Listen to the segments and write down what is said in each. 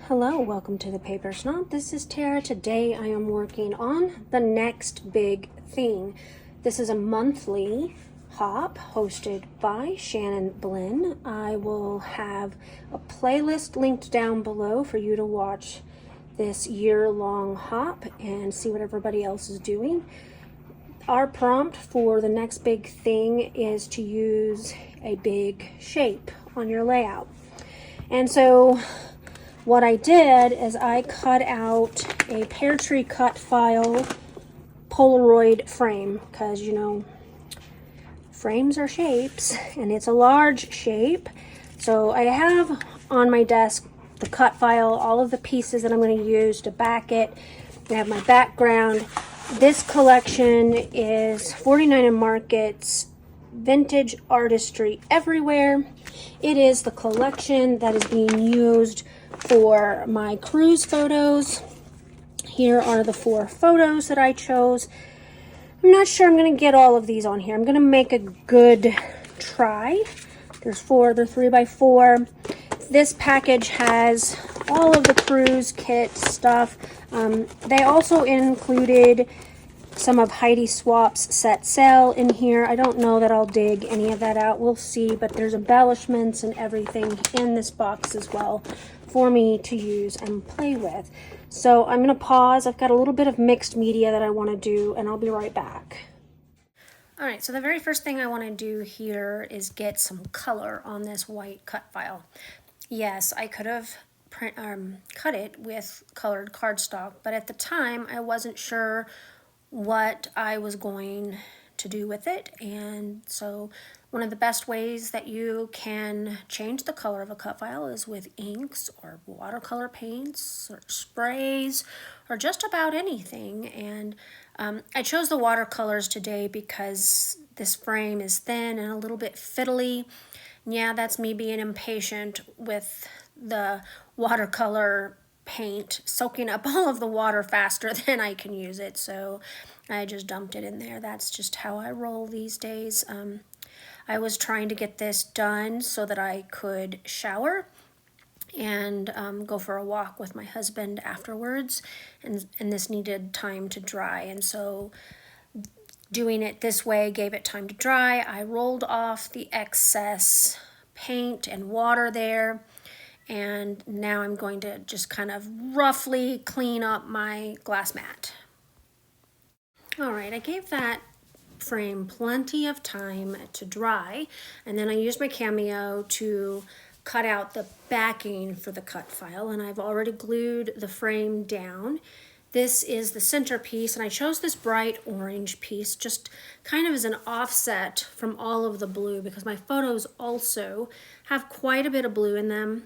Hello, welcome to the Paper Snob. This is Tara. Today I am working on the next big thing. This is a monthly hop hosted by Shannon Blinn. I will have a playlist linked down below for you to watch this year-long hop and see what everybody else is doing. Our prompt for the next big thing is to use a big shape on your layout. And so what I did is I cut out a pear tree cut file Polaroid frame, because frames are shapes and it's a large shape. So I have on my desk the cut file, all of the pieces that I'm going to use to back it. I have my background. This collection is 49 and Market's Vintage Artistry Everywhere. It is the collection that is being used for my cruise photos. Here are the 4 photos that I chose. I'm not sure I'm going to get all of these on here. I'm going to make a good try. There's 4, they're 3x4. This package has all of the cruise kit stuff. They also included some of Heidi Swap's set sail in here. I don't know that I'll dig any of that out. We'll see, but there's embellishments and everything in this box as well for me to use and play with. So I'm going to pause. I've got a little bit of mixed media that I want to do, and I'll be right back. All right, so the very first thing I want to do here is get some color on this white cut file. Yes, I could have cut it with colored cardstock, but at the time I wasn't sure what I was going to do with it. And so one of the best ways that you can change the color of a cut file is with inks or watercolor paints or sprays or just about anything. And I chose the watercolors today because this frame is thin and a little bit fiddly. Yeah, that's me being impatient with the watercolor paint soaking up all of the water faster than I can use it, so I just dumped it in there. That's just how I roll these days. I was trying to get this done so that I could shower and go for a walk with my husband afterwards, and this needed time to dry, and so doing it this way gave it time to dry. I rolled off the excess paint and water there, and now I'm going to just kind of roughly clean up my glass mat. All right, I gave that frame plenty of time to dry, and then I used my Cameo to cut out the backing for the cut file, and I've already glued the frame down. This is the centerpiece, and I chose this bright orange piece just kind of as an offset from all of the blue because my photos also have quite a bit of blue in them.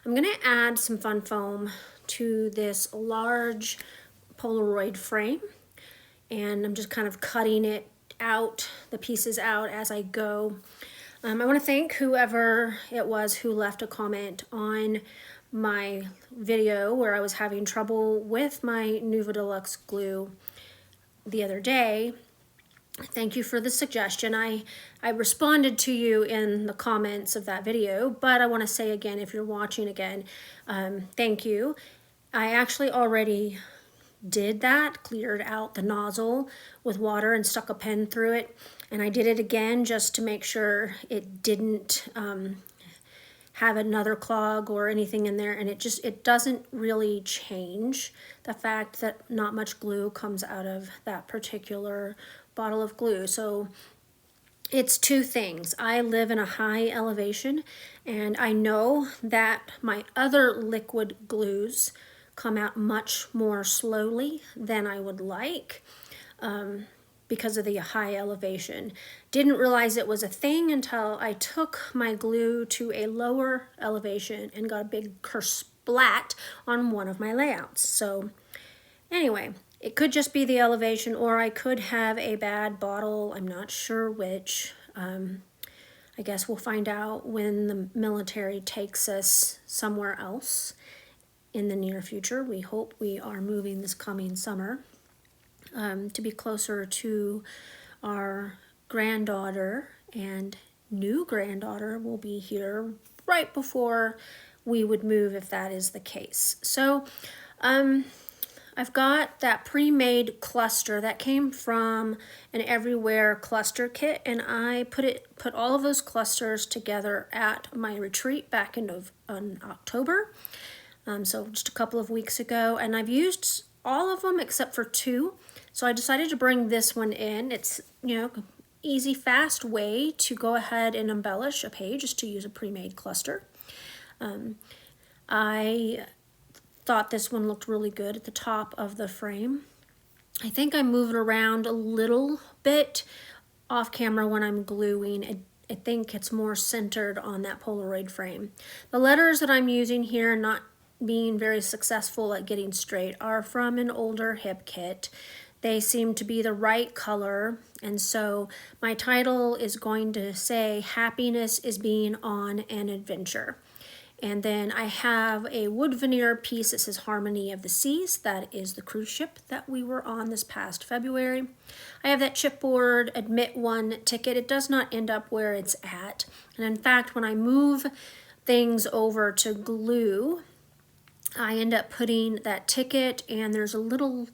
I'm going to add some fun foam to this large Polaroid frame, and I'm just kind of cutting it out, the pieces out as I go. I want to thank whoever it was who left a comment on my video where I was having trouble with my Nuva Deluxe glue the other day. Thank you for the suggestion. I responded to you in the comments of that video, but I want to say again, if you're watching again, thank you. I actually already did that, cleared out the nozzle with water and stuck a pen through it, and I did it again just to make sure it didn't have another clog or anything in there, and it doesn't really change the fact that not much glue comes out of that particular bottle of glue. So it's 2 things. I live in a high elevation, and I know that my other liquid glues come out much more slowly than I would like because of the high elevation. Didn't realize it was a thing until I took my glue to a lower elevation and got a big kersplat on one of my layouts. So anyway, it could just be the elevation, or I could have a bad bottle. I'm not sure which. I guess we'll find out when the military takes us somewhere else in the near future. We hope we are moving this coming summer to be closer to our granddaughter, and new granddaughter will be here right before we would move if that is the case. So I've got that pre-made cluster that came from an Everywhere cluster kit, and I put all of those clusters together at my retreat back in October. So just a couple of weeks ago, and I've used all of them except for 2. So I decided to bring this one in. It's, easy, fast way to go ahead and embellish a page is to use a pre-made cluster. I thought this one looked really good at the top of the frame. I think I move it around a little bit off camera when I'm gluing. I think it's more centered on that Polaroid frame. The letters that I'm using here, not being very successful at getting straight, are from an older hip kit. They seem to be the right color, and so my title is going to say Happiness is Being on an Adventure. And then I have a wood veneer piece that says Harmony of the Seas. That is the cruise ship that we were on this past February. I have that chipboard Admit One ticket. It does not end up where it's at. And in fact, when I move things over to glue, I end up putting that ticket, and there's a little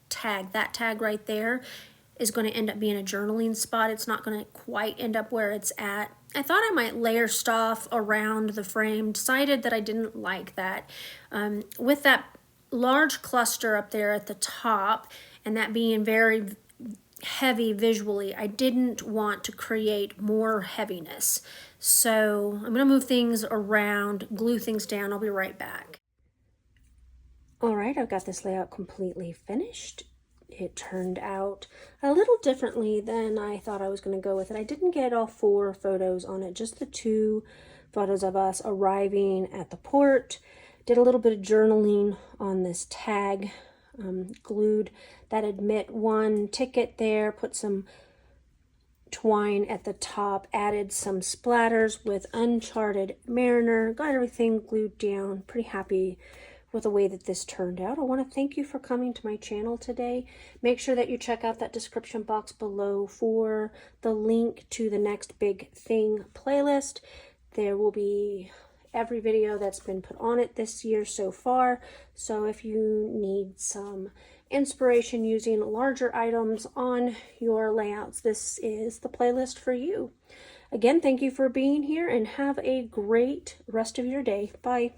tag. That tag right there is going to end up being a journaling spot. It's not going to quite end up where it's at. I thought I might layer stuff around the frame, decided that I didn't like that. With that large cluster up there at the top, and that being very heavy visually, I didn't want to create more heaviness. So I'm going to move things around, glue things down. I'll be right back. All right, I've got this layout completely finished. It turned out a little differently than I thought I was going to go with it. I didn't get all 4 photos on it, just the 2 photos of us arriving at the port. Did a little bit of journaling on this tag, glued that Admit One ticket there, put some twine at the top, added some splatters with Uncharted Mariner, got everything glued down. Pretty happy with the way that this turned out. I want to thank you for coming to my channel today. Make sure that you check out that description box below for the link to the Next Big Thing playlist. There will be every video that's been put on it this year so far. So if you need some inspiration using larger items on your layouts, this is the playlist for you. Again, thank you for being here, and have a great rest of your day. Bye.